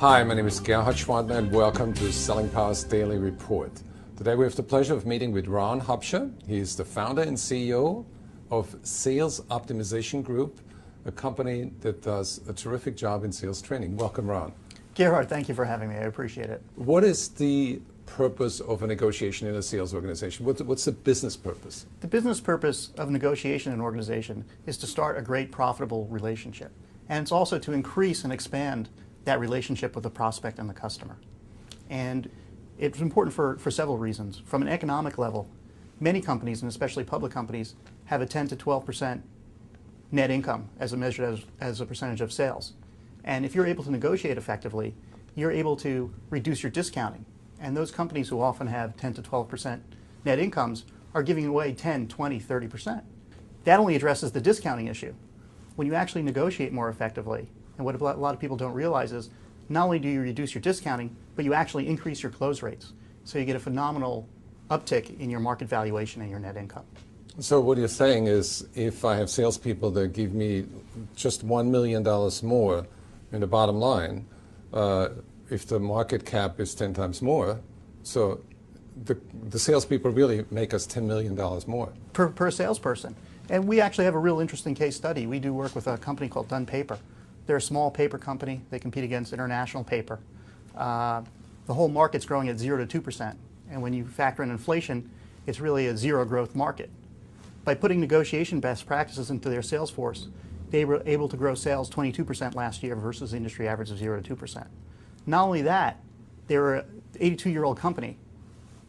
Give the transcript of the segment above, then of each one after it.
Hi, my name is Gerhard Schwantner and welcome to Selling Power's Daily Report. Today we have the pleasure of meeting with Ron Hupscher. He is the founder and CEO of Sales Optimization Group, a company that does a terrific job in sales training. Welcome, Ron. Gerhard, thank you for having me. I appreciate it. What is the purpose of a negotiation in a sales organization? What's the business purpose? The business purpose of negotiation in an organization is to start a great, profitable relationship. And it's also to increase and expand that relationship with the prospect and the customer. And it's important for several reasons. From an economic level, many companies, and especially public companies, have a 10 to 12% net income as measured as a percentage of sales. And if you're able to negotiate effectively, you're able to reduce your discounting. And those companies who often have 10 to 12% net incomes are giving away 10, 20, 30%. That only addresses the discounting issue. When you actually negotiate more effectively, and what a lot of people don't realize is, not only do you reduce your discounting, but you actually increase your close rates. So you get a phenomenal uptick in your market valuation and your net income. So what you're saying is, if I have salespeople that give me just $1 million more in the bottom line, if the market cap is 10 times more, so the salespeople really make us $10 million more. Per salesperson. And we actually have a real interesting case study. We do work with a company called Dunn Paper. They're a small paper company. They compete against international paper. The whole market's growing at 0 to 2%. And when you factor in inflation, it's really a zero growth market. By putting negotiation best practices into their sales force, they were able to grow sales 22% last year versus the industry average of 0 to 2%. Not only that, they were an 82-year-old company.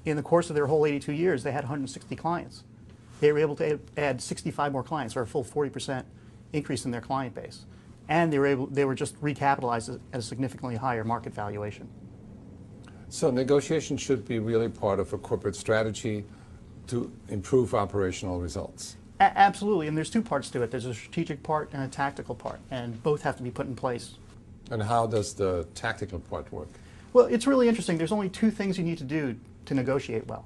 In the course of their whole 82 years, they had 160 clients. They were able to add 65 more clients, or a full 40% increase in their client base. And they were just recapitalized at a significantly higher market valuation. So negotiation should be really part of a corporate strategy to improve operational results. Absolutely, and there's two parts to it. There's a strategic part and a tactical part, and both have to be put in place. And how does the tactical part work? Well, it's really interesting. There's only two things you need to do to negotiate well.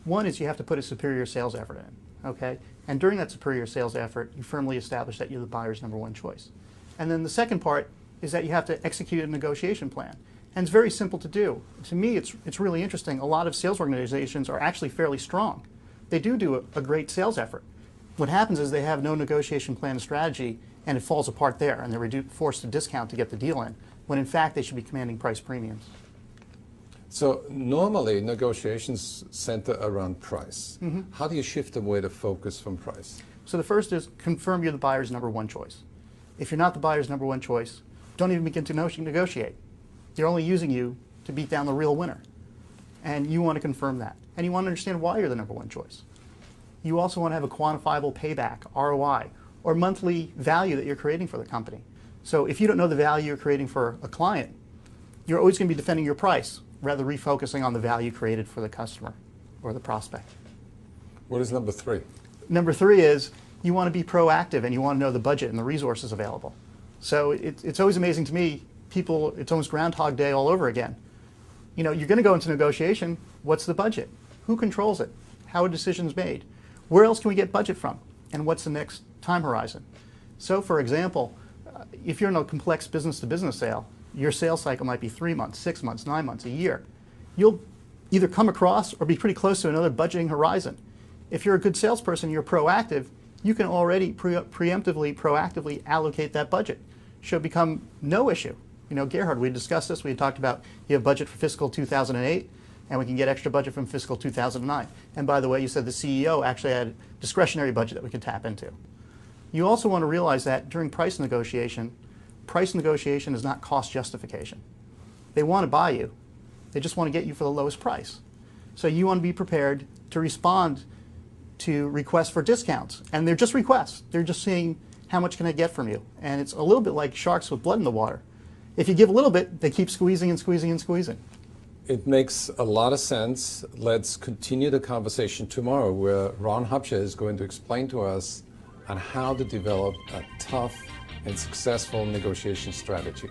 One is you have to put a superior sales effort in, okay? And during that superior sales effort, you firmly establish that you're the buyer's number one choice. And then the second part is that you have to execute a negotiation plan. And it's very simple to do. To me, it's really interesting. A lot of sales organizations are actually fairly strong. They do a great sales effort. What happens is they have no negotiation plan and strategy, and it falls apart there, and they're forced to discount to get the deal in, when in fact they should be commanding price premiums. So normally negotiations center around price. Mm-hmm. How do you shift away the focus from price? So the first is confirm you're the buyer's number one choice. If you're not the buyer's number one choice, don't even begin to negotiate. They're only using you to beat down the real winner. And you want to confirm that. And you want to understand why you're the number one choice. You also want to have a quantifiable payback, ROI, or monthly value that you're creating for the company. So if you don't know the value you're creating for a client, you're always going to be defending your price, rather refocusing on the value created for the customer or the prospect. What is number three? Number three is you want to be proactive and you want to know the budget and the resources available. So it's always amazing to me, people, it's almost Groundhog Day all over again. You know, you're going to go into negotiation, what's the budget? Who controls it? How are decisions made? Where else can we get budget from? And what's the next time horizon? So for example, if you're in a complex business-to-business sale, your sales cycle might be 3 months, 6 months, 9 months, a year. You'll either come across or be pretty close to another budgeting horizon. If you're a good salesperson, you're proactive, you can already preemptively, proactively allocate that budget. Should become no issue. You know, Gerhard, we discussed this. We talked about you have budget for fiscal 2008, and we can get extra budget from fiscal 2009. And by the way, you said the CEO actually had discretionary budget that we could tap into. You also want to realize that during price negotiation is not cost justification. They want to buy you. They just want to get you for the lowest price. So you want to be prepared to respond to requests for discounts. And they're just requests. They're just saying, how much can I get from you? And it's a little bit like sharks with blood in the water. If you give a little bit, they keep squeezing and squeezing and squeezing. It makes a lot of sense. Let's continue the conversation tomorrow, where Ron Hupscher is going to explain to us on how to develop a tough and successful negotiation strategy.